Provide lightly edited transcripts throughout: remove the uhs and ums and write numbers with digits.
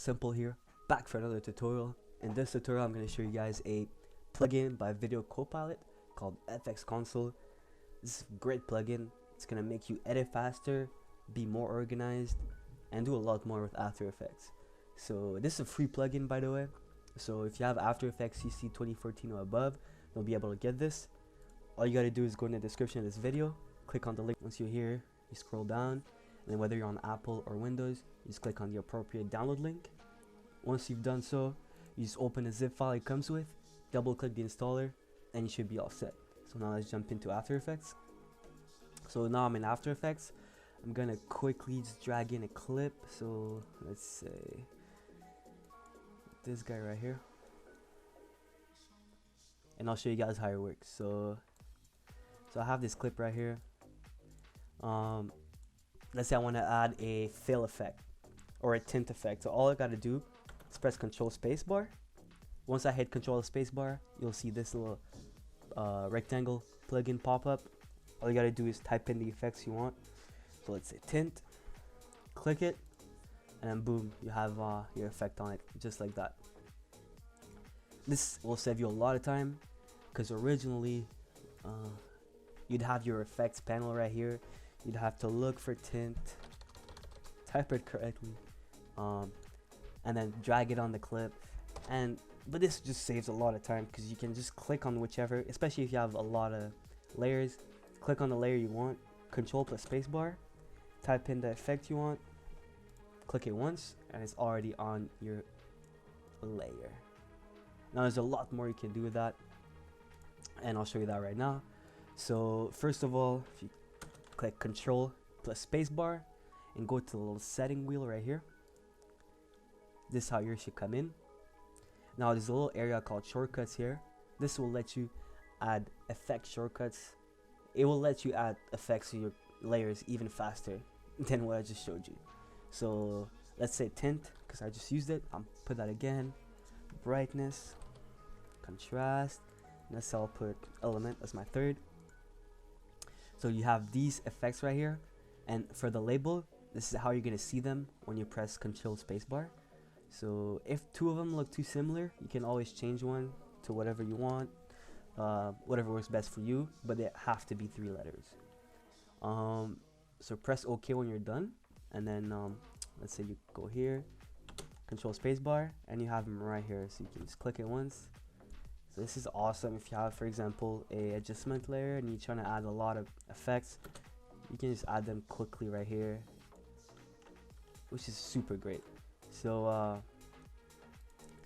Synnple here, back for another tutorial. In this tutorial I'm going to show you guys a plugin by Video Copilot called FX Console. This is a great plugin. It's going to make you edit faster, be more organized, and do a lot more with After Effects. So this is a free plugin, by the way, so if you have After Effects CC 2014 or above, you'll be able to get this. All you got to do is go in the description of this video, click on the link. Once you're here, you scroll down, and then whether you're on Apple or Windows, you just click on the appropriate download link. Once you've done so, you just open the zip file it comes with, double click the installer, and you should be all set. So now let's jump into After Effects. So now I'm in After Effects. I'm gonna quickly just drag in a clip. So let's say this guy right here, and I'll show you guys how it works. So I have this clip right here. Let's say I want to add a fill effect or a tint effect. So all I gotta do is press Control Spacebar. Once I hit Control Spacebar, you'll see this little rectangle plugin pop up. All you gotta do is type in the effects you want. So let's say tint, click it, and then boom, you have your effect on it, just like that. This will save you a lot of time, because originally you'd have your effects panel right here. You'd have to look for tint, type it correctly, and then drag it on the clip. But this just saves a lot of time, because you can just click on whichever, especially if you have a lot of layers. Click on the layer you want, Control plus Spacebar, type in the effect you want, click it once, and it's already on your layer. Now there's a lot more you can do with that, and I'll show you that right now. So first of all, if you click Control plus Spacebar and go to the little setting wheel right here, this is how yours should come in. Now there's a little area called shortcuts here. This will let you add effect shortcuts. It will let you add effects to your layers even faster than what I just showed you. So let's say tint, because I just used it. I'll put that again. Brightness, contrast, and let's say I'll put element as my third. So you have these effects right here, and for the label, this is how you're gonna see them when you press Control Spacebar. So if two of them look too similar, you can always change one to whatever you want, whatever works best for you, but they have to be 3 letters. So press OK when you're done, and then let's say you go here, Control Spacebar, and you have them right here, so you can just click it once. So this is awesome if you have, for example, a adjustment layer and you're trying to add a lot of effects. You can just add them quickly right here, which is super great. So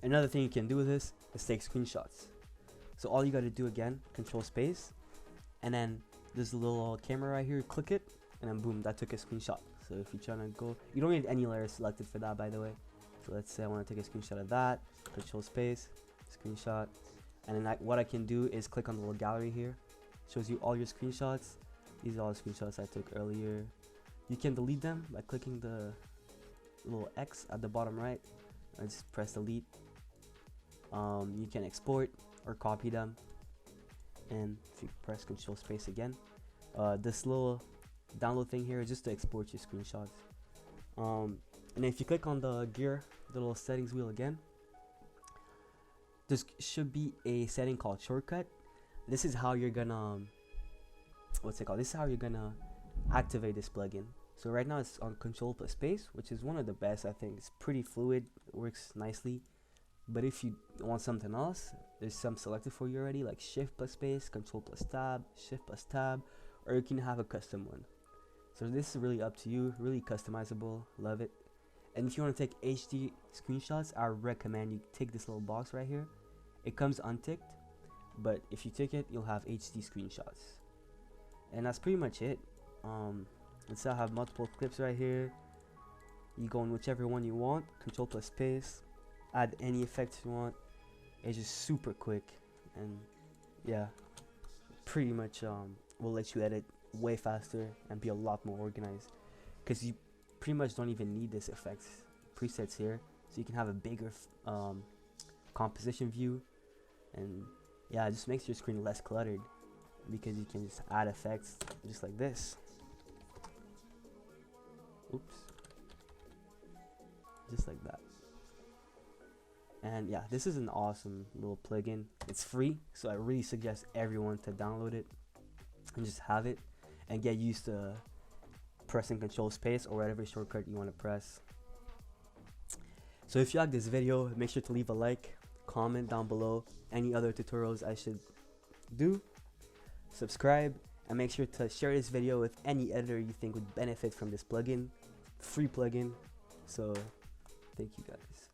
another thing you can do with this is take screenshots. So all you got to do, again, Control Space, and then there's a little camera right here, click it, and then boom, that took a screenshot. So if you're trying to go, you don't need any layers selected for that, by the way. So let's say I want to take a screenshot of that, Control Space, screenshot, and then what I can do is click on the little gallery here. It shows you all your screenshots. These are all the screenshots I took earlier. You can delete them by clicking the little X at the bottom right, and just press delete. You can export or copy them, and if you press Control Space again, this little download thing here is just to export your screenshots. And if you click on the gear, the little settings wheel again, there should be a setting called shortcut. This is how you're gonna This is how you're gonna activate this plugin. So right now it's on Control plus Space, which is one of the best. I think it's pretty fluid, it works nicely. But if you want something else, there's some selected for you already, like Shift plus Space, Control plus Tab, Shift plus Tab, or you can have a custom one. So this is really up to you, really customizable, love it. And if you want to take HD screenshots, I recommend you take this little box right here. It comes unticked, but if you tick it, you'll have HD screenshots. And that's pretty much it. Let's say I have multiple clips right here. You go in whichever one you want, Control plus Space, add any effects you want. It's just super quick, and yeah, pretty much will let you edit way faster and be a lot more organized, because you pretty much don't even need this effects presets here, so you can have a bigger composition view, and yeah, it just makes your screen less cluttered, because you can just add effects just like this. Oops. Just like that. And yeah, this is an awesome little plugin. It's free, so I really suggest everyone to download it and just have it and get used to pressing Control Space or whatever shortcut you want to press. So if you like this video, make sure to leave a like, comment down below any other tutorials I should do, subscribe, and make sure to share this video with any editor you think would benefit from this plugin, free plugin. So thank you guys.